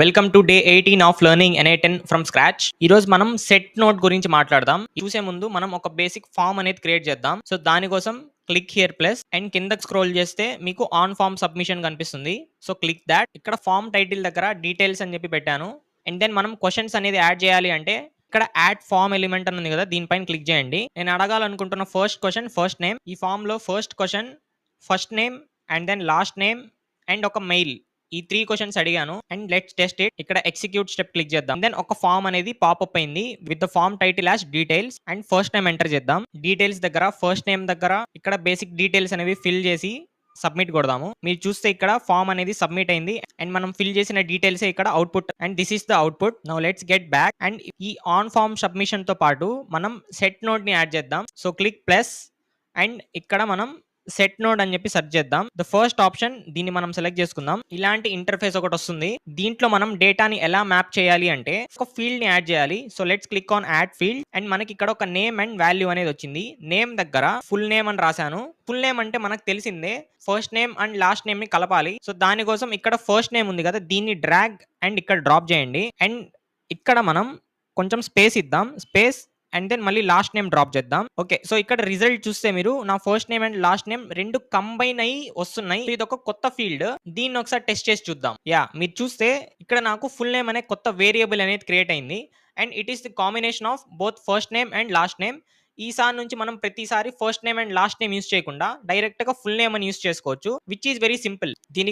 Welcome to day 18 of learning NA10 from scratch. ఈ రోజు మనం సెట్ నోట్ గురించి మాట్లాడదాం. చూసే ముందు మనం ఒక బేసిక్ ఫామ్ అనేది క్రియేట్ చేద్దాం. సో దానికోసం క్లిక్ హియర్ ప్లస్ అండ్ కిందకి స్క్రోల్ చేస్తే మీకు ఆన్ ఫామ్ సబ్మిషన్ కనిపిస్తుంది. So click that. ఇక్కడ ఫామ్ టైటిల్ దగ్గర డీటెయిల్స్ అని చెప్పి పెట్టాను. అండ్ దెన్ మనం క్వశ్చన్స్ అనేది యాడ్ చేయాలి అంటే ఇక్కడ యాడ్ ఫామ్ ఎలిమెంట్ అని ఉంది కదా, దీనిపైన క్లిక్ చేయండి. నేను అడగాలనుకుంటున్న ఫస్ట్ క్వశ్చన్ ఫస్ట్ నేమ్. ఈ ఫామ్ లో first question first name and then last name and ఒక మెయిల్, ఈ 3 క్వశ్చన్స్ అడిగాను. And let's test it. ఇక్కడ ఎగ్జిక్యూట్ స్టెప్ క్లిక్ చేద్దాం. దెన్ ఒక ఫామ్ అనేది పాపప్ అయింది with the form title as details and first name enter చేద్దాం. Details దగ్గర ఫస్ట్ నేమ్ దగ్గర ఇక్కడ బేసిక్ డీటెయిల్స్ అనేవి ఫిల్ చేసి సబ్మిట్ కొడదాము. మీరు చూస్తే ఇక్కడ ఫామ్ అనేది సబ్మిట్ అయింది అండ్ మనం ఫిల్ చేసిన డీటెయిల్స్ ఇక్కడ output and this is the output. Now let's get back. And ఈ ఆన్ ఫామ్ సబ్మిషన్ తో పాటు మనం సెట్ నోట్ ని యాడ్ చేద్దాం. సో క్లిక్ ప్లస్ అండ్ ఇక్కడ మనం సెట్ నోడ్ అని చెప్పి సెర్చ్ చేద్దాం. ద ఫస్ట్ ఆప్షన్ దీన్ని మనం సెలెక్ట్ చేసుకుందాం. ఇలాంటి ఇంటర్ఫేస్ ఒకటి వస్తుంది. దీంట్లో మనం డేటాని ఎలా మ్యాప్ చేయాలి అంటే ఒక ఫీల్డ్ ని యాడ్ చేయాలి. So let's click on add field and మనకి ఇక్కడ ఒక నేమ్ అండ్ వాల్యూ అనేది వచ్చింది. నేమ్ దగ్గర ఫుల్ నేమ్ అని రాశాను. ఫుల్ నేమ్ అంటే మనకు తెలిసిందే first name and last name ని కలపాలి. సో దానికోసం ఇక్కడ ఫస్ట్ నేమ్ ఉంది కదా, దీన్ని డ్రాగ్ అండ్ ఇక్కడ డ్రాప్ చేయండి. అండ్ ఇక్కడ మనం కొంచెం స్పేస్ ఇద్దాం. స్పేస్ అండ్ దెన్ మళ్ళీ లాస్ట్ నేమ్ డ్రాప్ చేద్దాం. ఓకే, సో ఇక్కడ రిజల్ట్ చూస్తే మీరు నా first name and last name రెండు కంబైన్ అయ్యి వస్తున్నాయి. ఇది ఒక కొత్త ఫీల్డ్. దీన్ని ఒకసారి టెస్ట్ చేసి చూద్దాం. మీరు చూస్తే ఇక్కడ నాకు ఫుల్ నేమ్ అనే కొత్త వేరియబుల్ అనేది క్రియేట్ అయింది. And it is the combination of both first name and last name. ఈసారి నుంచి మనం ప్రతిసారి first name and last name use చేయకుండా డైరెక్ట్ గా ఫుల్ నేమ్ అని యూస్ చేసుకోవచ్చు, విచ్ ఈస్ వెరీ సింపుల్. దీనికి